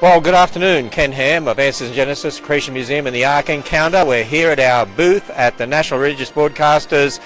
Well, good afternoon. Ken Ham of Answers in Genesis, Creation Museum and the Ark Encounter. We're here at our booth at the National Religious Broadcasters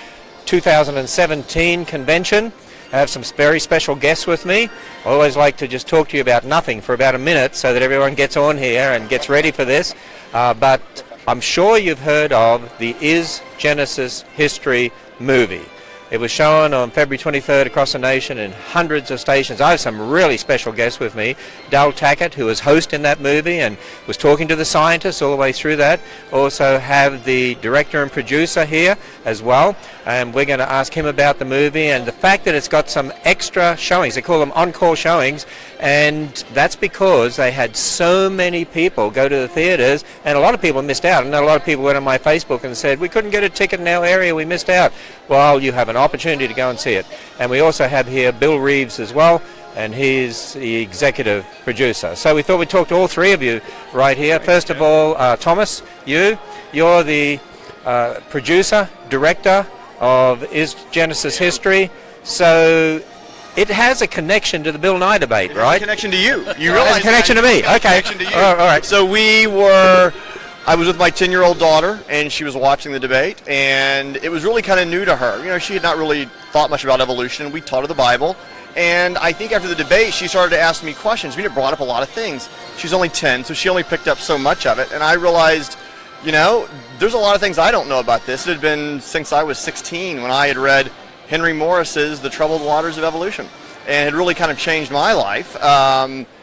2017 convention. I have some very special guests with me. I always like to just talk to you about nothing for about a minute so that everyone gets on here and gets ready for this. But I'm sure you've heard of the Is Genesis History movie. It was shown on February 23rd across the nation in hundreds of stations. I have some really special guests with me. Tackett, who was host in that movie and was talking to the scientists all the way through that. Also have the director and producer here as well. And we're going to ask him about the movie and the fact that it's got some extra showings. They call them encore showings. And that's because they had so many people go to the theaters, and a lot of people missed out. And a lot of people went on my Facebook and said, we couldn't get a ticket in our area, we missed out. Well, you have an opportunity to go and see it. And we also have here Bill Reeves as well, and he's the executive producer. So we thought we'd talk to all three of you right here. First of all, Thomas, you're the producer, director of Is Genesis History. So it has a connection to the Bill Nye debate, right? A connection to you. You realize a connection to me. Okay. Connection to you. All right. So I was with my 10-year-old daughter, and she was watching the debate, and it was really kind of new to her. You know, she had not really thought much about evolution. We taught her the Bible, and I think after the debate, she started to ask me questions. We brought up a lot of things. She's only 10, so she only picked up so much of it, and I realized, you know, there's a lot of things I don't know about this. It had been since I was 16 when I had read Henry Morris's The Troubled Waters of Evolution, and it really kind of changed my life.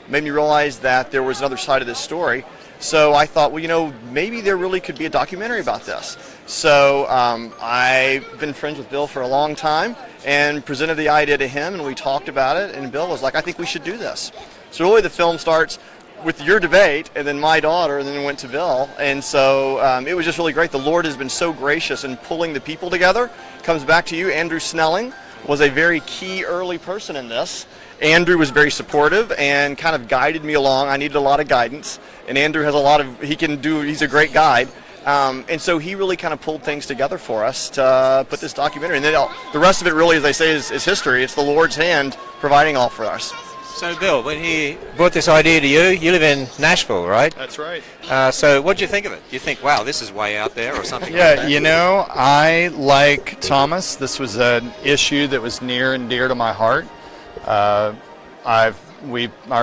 Made me realize that there was another side of this story. So I thought, well, you know, maybe there really could be a documentary about this. So I've been friends with Bill for a long time and presented the idea to him, and we talked about it, and Bill was like, I think we should do this. So really the film starts with your debate, and then my daughter, and then it went to Bill. And so it was just really great. The Lord has been so gracious in pulling the people together. Comes back to you. Andrew Snelling was a very key early person in this. Andrew was very supportive and kind of guided me along. I needed a lot of guidance, and Andrew has he's a great guide. And so he really kind of pulled things together for us to put this documentary. And then the rest of it really, as they say, is history. It's the Lord's hand providing all for us. So, Bill, when he brought this idea to you, you live in Nashville, right? That's right. So what did you think of it? Do you think, wow, this is way out there or something like that? Yeah, you know, I, like Thomas, this was an issue that was near and dear to my heart. Our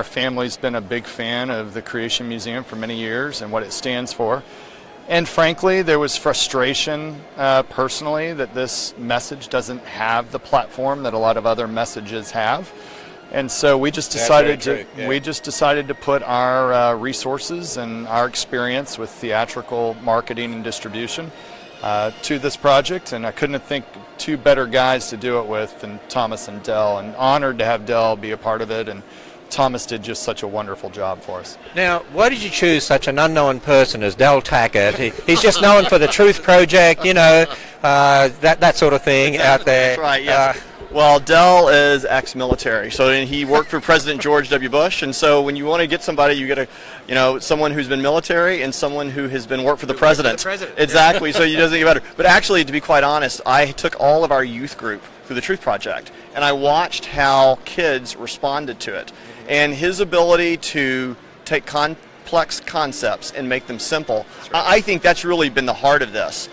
family's been a big fan of the Creation Museum for many years and what it stands for. And frankly, there was frustration personally that this message doesn't have the platform that a lot of other messages have. And so we just decided to put our resources and our experience with theatrical marketing and distribution to this project, and I couldn't think two better guys to do it with than Thomas and Del, and honored to have Del be a part of it, and Thomas did just such a wonderful job for us. Now, why did you choose such an unknown person as Del Tackett? He's just known for the Truth Project, you know, that sort of thing out there. That's right, yes. Well, Del is ex-military, so he worked for President George W. Bush, and so when you want to get somebody, you get someone who's been military and someone who has been worked for the president. Exactly, so he doesn't get better. But actually, to be quite honest, I took all of our youth group through the Truth Project, and I watched how kids responded to it, and his ability to take complex concepts and make them simple. Right. I think that's really been the heart of this.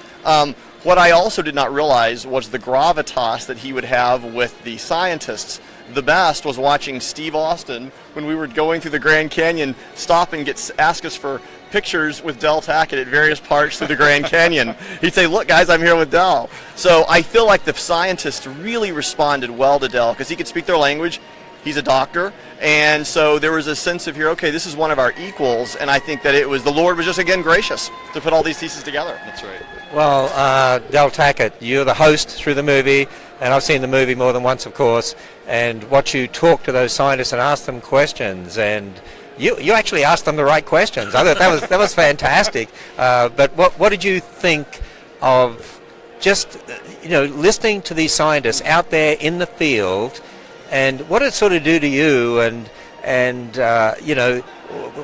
What I also did not realize was the gravitas that he would have with the scientists. The best was watching Steve Austin, when we were going through the Grand Canyon, stop and ask us for pictures with Del Tackett at various parts through the Grand Canyon. He'd say, look guys, I'm here with Del. So I feel like the scientists really responded well to Del because he could speak their language. He's a doctor, and so there was a sense of here, okay, this is one of our equals, and I think that the Lord was just, again, gracious to put all these pieces together. That's right. Well, Del Tackett, you're the host through the movie, and I've seen the movie more than once, of course, and watch you talk to those scientists and ask them questions, and you actually asked them the right questions. I thought that was fantastic. But what did you think of just, listening to these scientists out there in the field, and what did it sort of do to you, and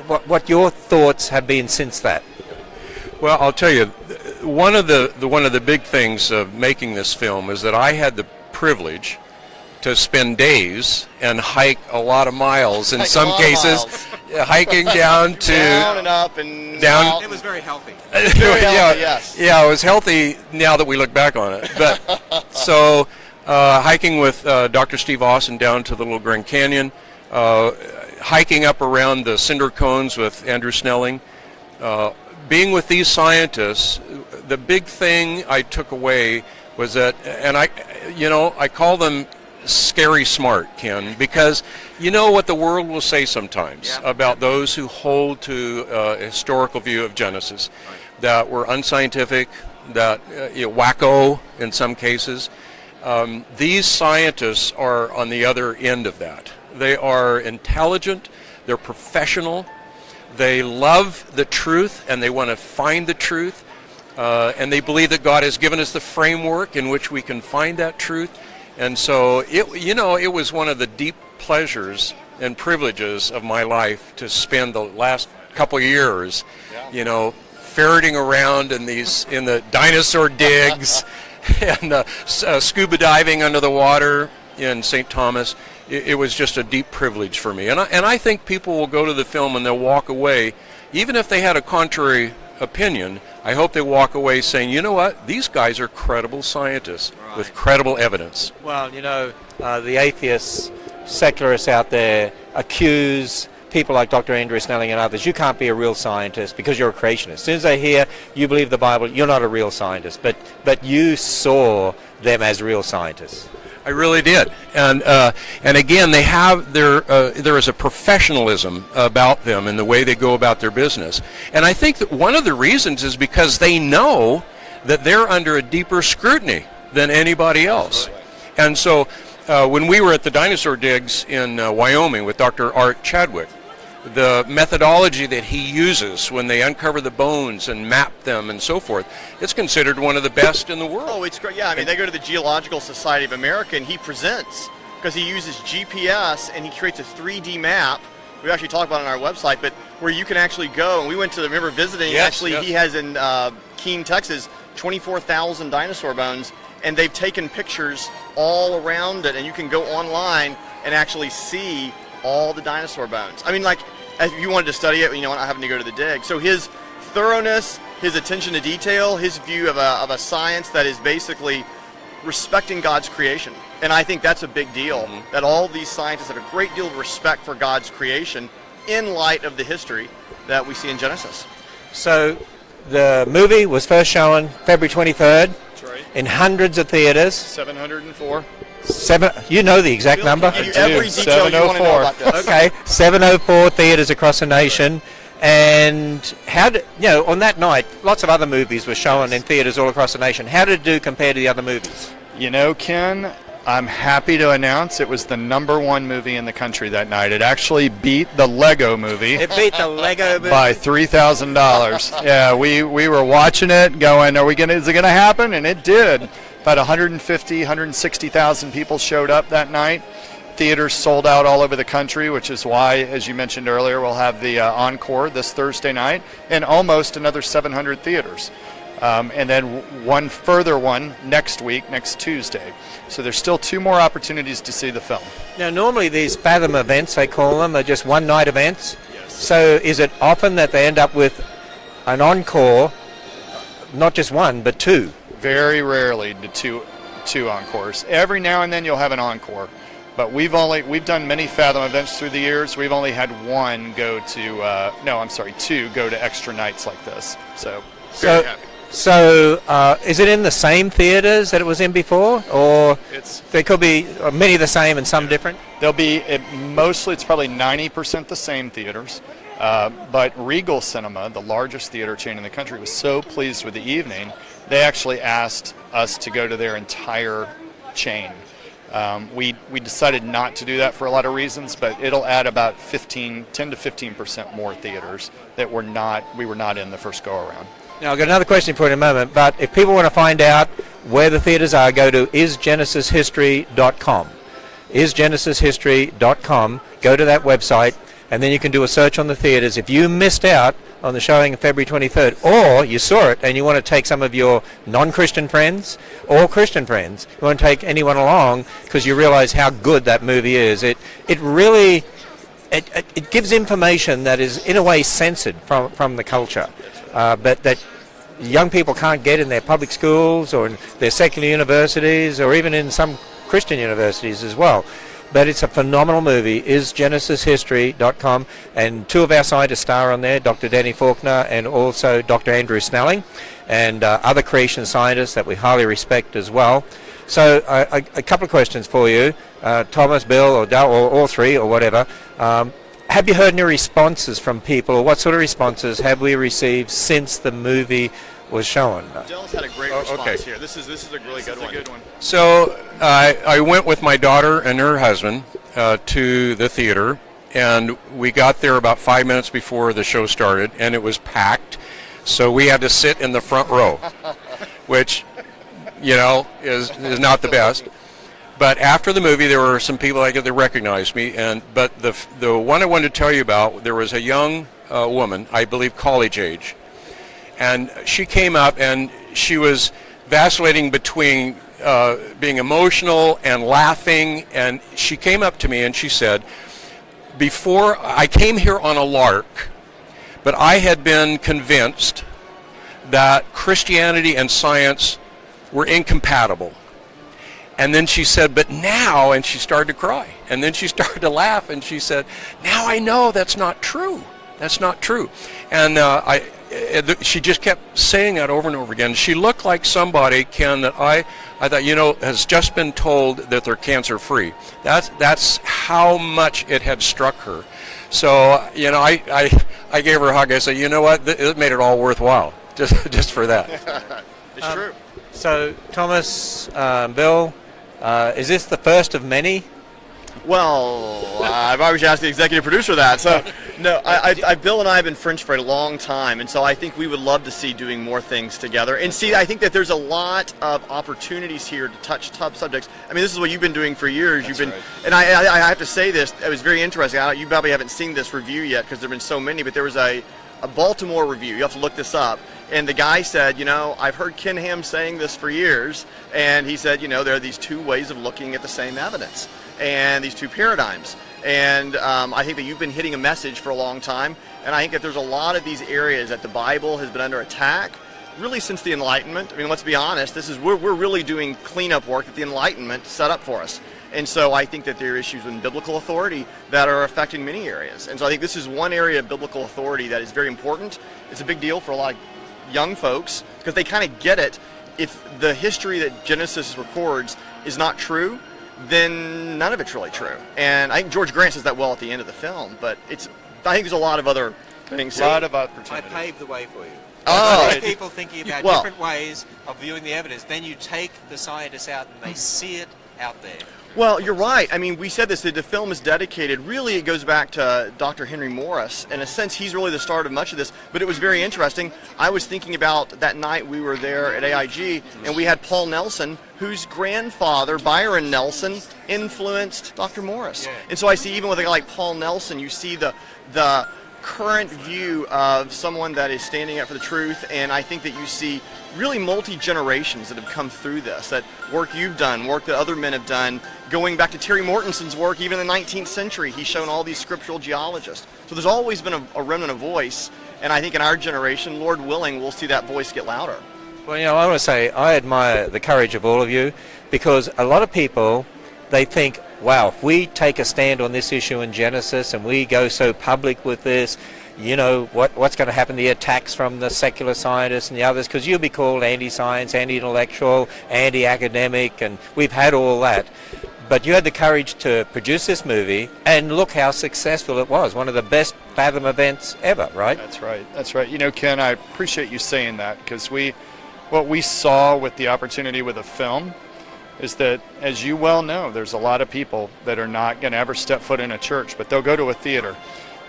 what your thoughts have been since that? Well, I'll tell you, one of the big things of making this film is that I had the privilege to spend days and hike a lot of miles in some cases. hiking down to down and up and Down- out. It was very healthy. Very healthy, yes. Yeah, it was healthy now that we look back on it. But so hiking with Dr. Steve Austin down to the Little Grand Canyon, hiking up around the cinder cones with Andrew Snelling, being with these scientists. The big thing I took away was that, and I call them scary smart, Ken, because you know what the world will say sometimes about those who hold to a historical view of Genesis, that we're unscientific, that wacko in some cases. These scientists are on the other end of that. They are intelligent, they're professional, they love the truth and they want to find the truth, and they believe that God has given us the framework in which we can find that truth. And so it was one of the deep pleasures and privileges of my life to spend the last couple of years, ferreting around in the dinosaur digs and scuba diving under the water in St. Thomas. It was just a deep privilege for me. And I think people will go to the film and they'll walk away, even if they had a contrary opinion, I hope they walk away saying, you know what, these guys are credible scientists with credible evidence. Well, the atheists, secularists out there accuse people like Dr. Andrew Snelling and others, you can't be a real scientist because you're a creationist. As soon as they hear you believe the Bible, you're not a real scientist. But you saw them as real scientists. I really did, and again, they have there is a professionalism about them in the way they go about their business, and I think that one of the reasons is because they know that they're under a deeper scrutiny than anybody else, and so when we were at the dinosaur digs in Wyoming with Dr. Art Chadwick, the methodology that he uses when they uncover the bones and map them and so forth, it's considered one of the best in the world. Oh, it's great. Yeah, I mean, they go to the Geological Society of America and he presents because he uses GPS and he creates a 3D map. We actually talk about it on our website, but where you can actually go. And we went to, remember visiting, he has in Keene, Texas, 24,000 dinosaur bones, and they've taken pictures all around it, and you can go online and actually see all the dinosaur bones. I mean, like, if you wanted to study it, not having to go to the dig. So his thoroughness, his attention to detail, his view of a science that is basically respecting God's creation. And I think that's a big deal, that all these scientists have a great deal of respect for God's creation in light of the history that we see in Genesis. So the movie was first shown February 23rd in hundreds of theaters. 704. You know the exact number? Give you every detail you want to know about this. Okay, 704 theaters across the nation. And how did, on that night, lots of other movies were shown in theaters all across the nation. How did it do compared to the other movies? Ken, I'm happy to announce it was the #1 movie in the country that night. It actually beat the Lego movie. It beat the Lego movie? By $3,000. Yeah, we were watching it going, is it going to happen? And it did. About 160,000 people showed up that night. Theaters sold out all over the country, which is why, as you mentioned earlier, we'll have the encore this Thursday night and almost another 700 theaters. And then one further one next week, next Tuesday. So there's still 2 more opportunities to see the film. Now, normally these Fathom events, they call them, are just one-night events. Yes. So is it often that they end up with an encore, not just one, but 2? Very rarely do two encores. Every now and then you'll have an encore. But we've done many Fathom events through the years. We've only had 2 go to extra nights like this. So very happy. So is it in the same theaters that it was in before, or there could be many the same and some different? There'll be it's probably 90% the same theaters. But Regal Cinema, the largest theater chain in the country, was so pleased with the evening, they actually asked us to go to their entire chain. We decided not to do that for a lot of reasons, but it'll add about 10 to 15% more theaters that we were not in the first go around. Now, I've got another question for you in a moment, but if people want to find out where the theaters are, go to isgenesishistory.com. isgenesishistory.com. Go to that website, and then you can do a search on the theaters. If you missed out on the showing of February 23rd, or you saw it and you want to take some of your non-Christian friends or Christian friends, you want to take anyone along because you realize how good that movie is. It really it gives information that is in a way censored from the culture, but that young people can't get in their public schools or in their secular universities or even in some Christian universities as well. But it's a phenomenal movie, isgenesishistory.com, and two of our scientists star on there, Dr. Danny Faulkner and also Dr. Andrew Snelling, and other creation scientists that we highly respect as well. So a couple of questions for you, Thomas, Bill, or Dal, or all three, or whatever. Have you heard any responses from people, or what sort of responses have we received since the movie was shown? Dell's had a great response here. This is a really good one. So I went with my daughter and her husband to the theater, and we got there about 5 minutes before the show started, and it was packed. So we had to sit in the front row, which, is not the best. But after the movie, there were some people that recognized me, but the one I wanted to tell you about, there was a young woman, I believe college age, and she came up and she was vacillating between being emotional and laughing, and she came up to me and she said, before I came here on a lark, but I had been convinced that Christianity and science were incompatible. And then she said, but now, and she started to cry. And then she started to laugh, and she said, now I know that's not true. That's not true. And she just kept saying that over and over again. She looked like somebody, Ken, that I thought, has just been told that they're cancer-free. That's how much it had struck her. So, I gave her a hug. I said, you know what, it made it all worthwhile, just for that. It's true. So, Thomas, Bill, is this the first of many? Well, I've always asked the executive producer that. So, no, Bill and I have been friends for a long time, and so I think we would love to see doing more things together. And see, I think that there's a lot of opportunities here to touch tough subjects. I mean, this is what you've been doing for years. That's you've been, right. and I have to say this. It was very interesting. You probably haven't seen this review yet because there've been so many, but there was a Baltimore review. You have to look this up. And the guy said, I've heard Ken Ham saying this for years, and he said, there are these two ways of looking at the same evidence, and these two paradigms. And I think that you've been hitting a message for a long time, and I think that there's a lot of these areas that the Bible has been under attack, really since the Enlightenment. I mean, let's be honest, we're really doing cleanup work that the Enlightenment set up for us. And so I think that there are issues in biblical authority that are affecting many areas. And so I think this is one area of biblical authority that is very important. It's a big deal for a lot of young folks because they kind of get it. If the history that Genesis records is not true, then none of it's really true. And I think George Grant says that well at the end of the film, but I think there's a lot of other things. A lot of I opportunity. paved the way for you. Oh, Most people thinking about different ways of viewing the evidence. Then you take the scientists out and they see it out there. Well, you're right. I mean, we said this, that the film is dedicated, really it goes back to Dr. Henry Morris. In a sense, he's really the start of much of this, but it was very interesting. I was thinking about that night we were there at AIG, and we had Paul Nelson, whose grandfather, Byron Nelson, influenced Dr. Morris. Yeah. And so I see, even with a guy like Paul Nelson, you see the current view of someone that is standing up for the truth, and I think that you see really multi-generations that have come through this, that work you've done, work that other men have done, going back to Terry Mortenson's work, even in the 19th century, he's shown all these scriptural geologists. So there's always been a remnant of voice, and I think in our generation, Lord willing, we'll see that voice get louder. Well, I want to say I admire the courage of all of you, because a lot of people, they think, wow, if we take a stand on this issue in Genesis and we go so public with this, what's going to happen, the attacks from the secular scientists and the others, because you'll be called anti-science, anti-intellectual, anti-academic, and we've had all that. But you had the courage to produce this movie, and look how successful it was. One of the best Fathom events ever, right? That's right. That's right. Ken, I appreciate you saying that, because what we saw with the opportunity with a film is that, as you well know, there's a lot of people that are not going to ever step foot in a church, but they'll go to a theater.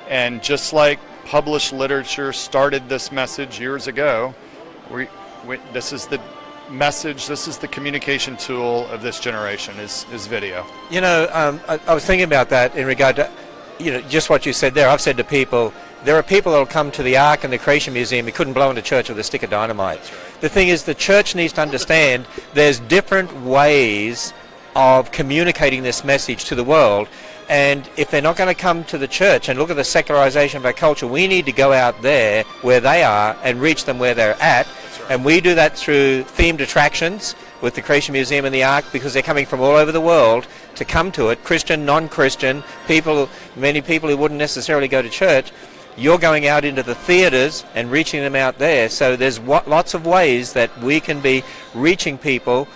And just like published literature started this message years ago, this is the message, this is the communication tool of this generation, is video. I was thinking about that in regard to, just what you said there. I've said to people, there are people that will come to the Ark and the Creation Museum who couldn't blow into church with a stick of dynamite. Right. The thing is, the church needs to understand there's different ways of communicating this message to the world. And if they're not going to come to the church and look at the secularization of our culture, we need to go out there where they are and reach them where they're at. And we do that through themed attractions with the Creation Museum and the Ark, because they're coming from all over the world to come to it, Christian, non-Christian, many people who wouldn't necessarily go to church. You're going out into the theaters and reaching them out there. So there's lots of ways that we can be reaching people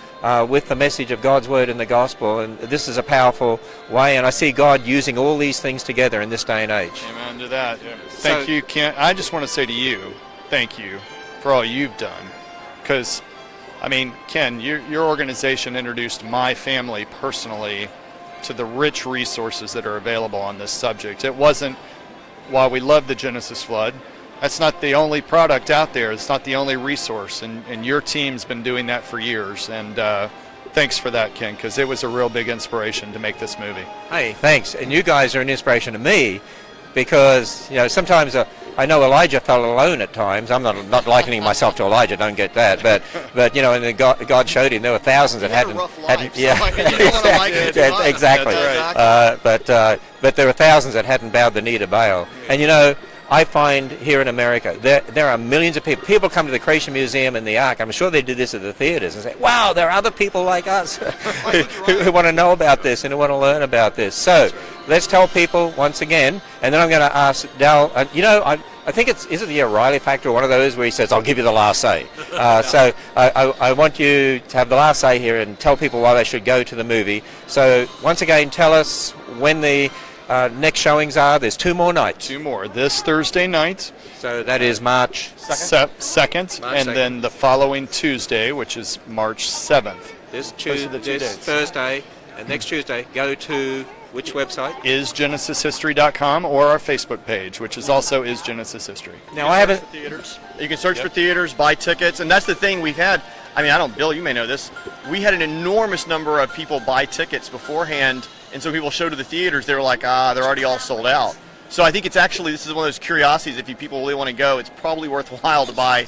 with the message of God's Word and the Gospel, and this is a powerful way, and I see God using all these things together in this day and age. Amen to that. Yeah. Thank you, Ken. I just want to say to you, thank you for all you've done, because, I mean, Ken, your organization introduced my family personally to the rich resources that are available on this subject. It wasn't, while we love the Genesis flood, that's not the only product out there. It's not the only resource, and your team's been doing that for years. And thanks for that, Ken, because it was a real big inspiration to make this movie. Hey, thanks. And you guys are an inspiration to me, because sometimes I know Elijah felt alone at times. I'm not likening myself to Elijah. Don't get that. But and God showed him there were thousands that hadn't. Exactly. Right. But there were thousands that hadn't bowed the knee to Baal. And I find here in America, there are millions of people. People come to the Creation Museum and the Ark. I'm sure they do this at the theaters and say, wow, there are other people like us who want to know about this and who want to learn about this. So let's tell people once again, and then I'm going to ask Dal, I think is it the O'Reilly factor, or one of those where he says, I'll give you the last say. So I want you to have the last say here and tell people why they should go to the movie. So once again, tell us when the next showings are. There's 2 more nights. 2 more. This Thursday night. So that is March 2nd. And then the following Tuesday, which is March 7th. This Thursday and next Tuesday, go to which website? IsGenesisHistory.com, or our Facebook page, which is also Is Genesis History. Now I haven't. Theaters. You can search for theaters, buy tickets, and that's the thing we've had. I mean, Bill, you may know this. We had an enormous number of people buy tickets beforehand, and so people showed to the theaters. They were like, they're already all sold out. So I think this is one of those curiosities. If people really want to go, it's probably worthwhile to buy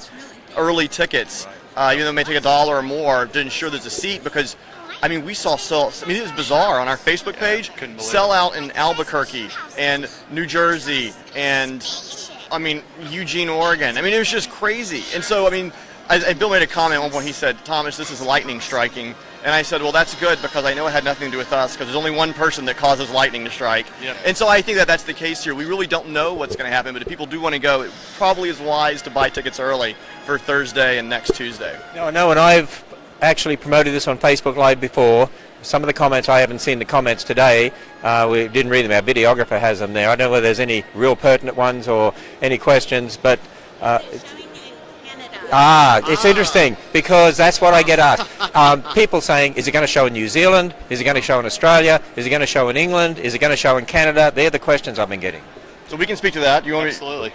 early tickets, even though it may take $1 or more to ensure there's a seat, because we saw it was bizarre on our Facebook page. Sell out in Albuquerque and New Jersey and Eugene, Oregon. It was just crazy. And so Bill made a comment at one point. He said, Thomas, this is lightning striking. And I said, well, that's good, because I know it had nothing to do with us, because there's only one person that causes lightning to strike. Yep. And so I think that's the case here. We really don't know what's going to happen, but if people do want to go, it probably is wise to buy tickets early for Thursday and next Tuesday. No, and I've actually promoted this on Facebook Live before. Some of the comments, I haven't seen the comments today. We didn't read them. Our videographer has them there. I don't know whether there's any real pertinent ones or any questions, but it's interesting, because that's what I get asked. People saying, is it going to show in New Zealand? Is it going to show in Australia? Is it going to show in England? Is it going to show in Canada? They're the questions I've been getting. So we can speak to that. Absolutely.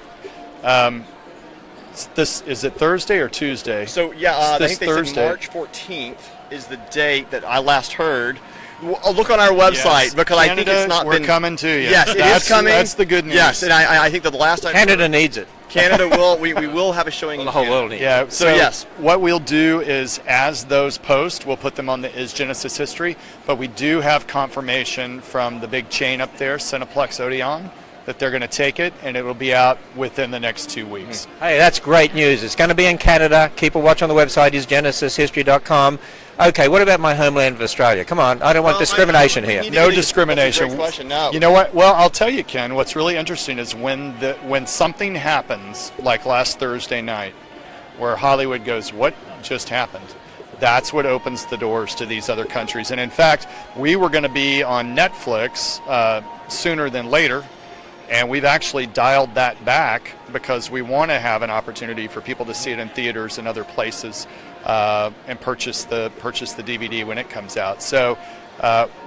Is it Thursday or Tuesday? So I think they said March 14th is the date that I last heard. Look on our website, because Canada, I think it's not we're coming to you. Yes, it is coming. That's the good news. Yes, and I think that the last time Canada needs it. Canada we will have a showing in the whole Canada. world needs it. Yeah. So yes, what we'll do is, as those post, we'll put them on the Is Genesis History. But we do have confirmation from the big chain up there, Cineplex Odeon, that they're going to take it, and it will be out within the next 2 weeks. Hey, that's great news. It's going to be in Canada. Keep a watch on the website, isgenesishistory.com. Okay, what about my homeland of Australia? Come on, I don't want discrimination here. No discrimination. That's a great question. No. You know what? Well, I'll tell you, Ken, what's really interesting is when something happens, like last Thursday night, where Hollywood goes, what just happened? That's what opens the doors to these other countries. And in fact, we were going to be on Netflix sooner than later, and we've actually dialed that back, because we want to have an opportunity for people to see it in theaters and other places, and purchase the DVD when it comes out. So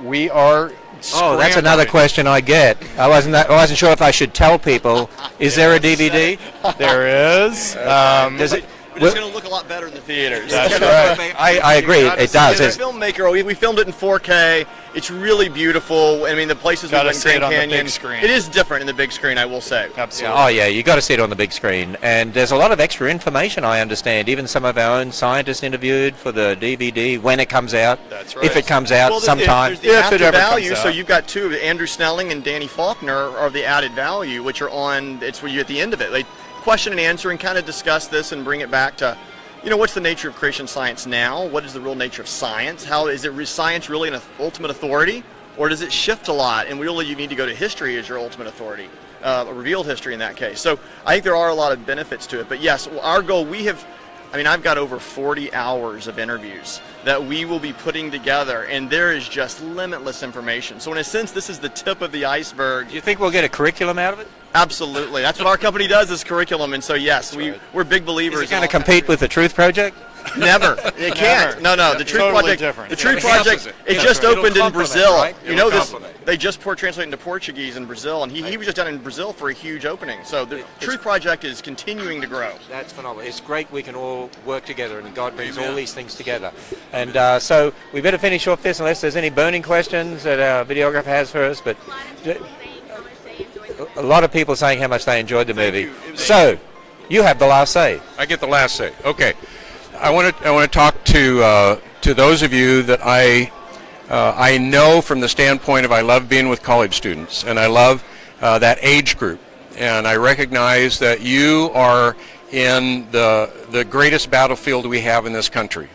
we are. Oh, that's another question I get. I wasn't sure if I should tell people. Is there a DVD? There is. Does it? But it's going to look a lot better in the theaters. That's right. I agree. It does. As a filmmaker, we filmed it in 4K, It's really beautiful. I mean, the places we Gotta went in see it Grand on the Canyon, big screen. it is different in the big screen, I will say. Absolutely. Oh yeah, you got to see it on the big screen, and there's a lot of extra information. I understand, even some of our own scientists interviewed for the DVD when it comes out. That's right. If it comes out Well, sometime. there's the If it after ever value. comes So out. you've got two, Andrew Snelling and Danny Faulkner are the added value, which are on. It's where you at the end of it. They question and answer and kind of discuss this and bring it back to, what's the nature of creation science now? What is the real nature of science? How is it? Science really an ultimate authority, or does it shift a lot? And really, you need to go to history as your ultimate authority, a revealed history in that case. So I think there are a lot of benefits to it. But yes, our goal, I've got over 40 hours of interviews that we will be putting together, and there is just limitless information. So in a sense, this is the tip of the iceberg. Do you think we'll get a curriculum out of it? Absolutely. That's what our company does, is curriculum. And so yes, we're big believers. Is it going to compete with the Truth Project? Never. It can't. Never. No. The Truth Totally Project. different. The Truth It enhances Project. it. It just It'll opened in complement, Brazil. right? You know It'll this. complement. They just translated into Portuguese in Brazil, and he was just down in Brazil for a huge opening. So the Truth Project is continuing to grow. That's phenomenal. It's great we can all work together, and God brings all these things together. And so we better finish off this unless there's any burning questions that our videographer has for us. But a lot of people saying how much they enjoyed the movie. So you have the last say. I get the last say. Okay, I want to talk to those of you that I know from the standpoint of I love being with college students, and I love that age group, and I recognize that you are in the greatest battlefield we have in this country.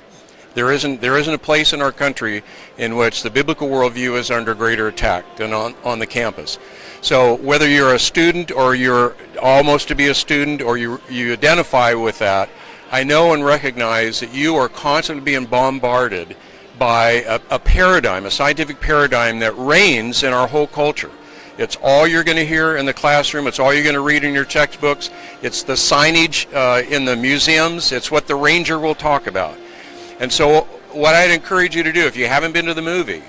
There isn't a place in our country in which the biblical worldview is under greater attack than on the campus. So whether you're a student or you're almost to be a student or you identify with that, I know and recognize that you are constantly being bombarded by a paradigm, a scientific paradigm that reigns in our whole culture. It's all you're going to hear in the classroom. It's all you're going to read in your textbooks. It's the signage in the museums. It's what the ranger will talk about. And so what I'd encourage you to do, if you haven't been to the movie,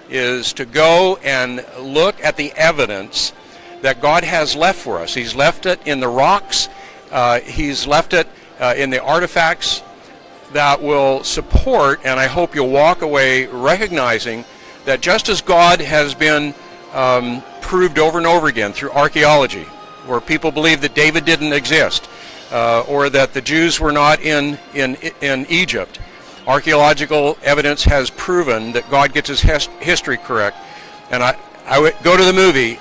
is to go and look at the evidence that God has left for us. He's left it in the rocks. He's left it in the artifacts that will support, and I hope you'll walk away recognizing that just as God has been proved over and over again through archaeology, where people believe that David didn't exist, or that the Jews were not in Egypt, archaeological evidence has proven that God gets his history correct. And I would go to the movie,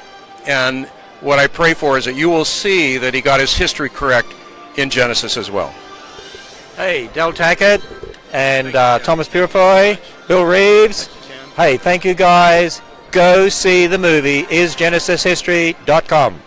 and what I pray for is that you will see that he got his history correct in Genesis as well. Hey, Del Tackett and Thomas Purifoy, Bill Reeves. Hey, thank you guys. Go see the movie, isgenesishistory.com.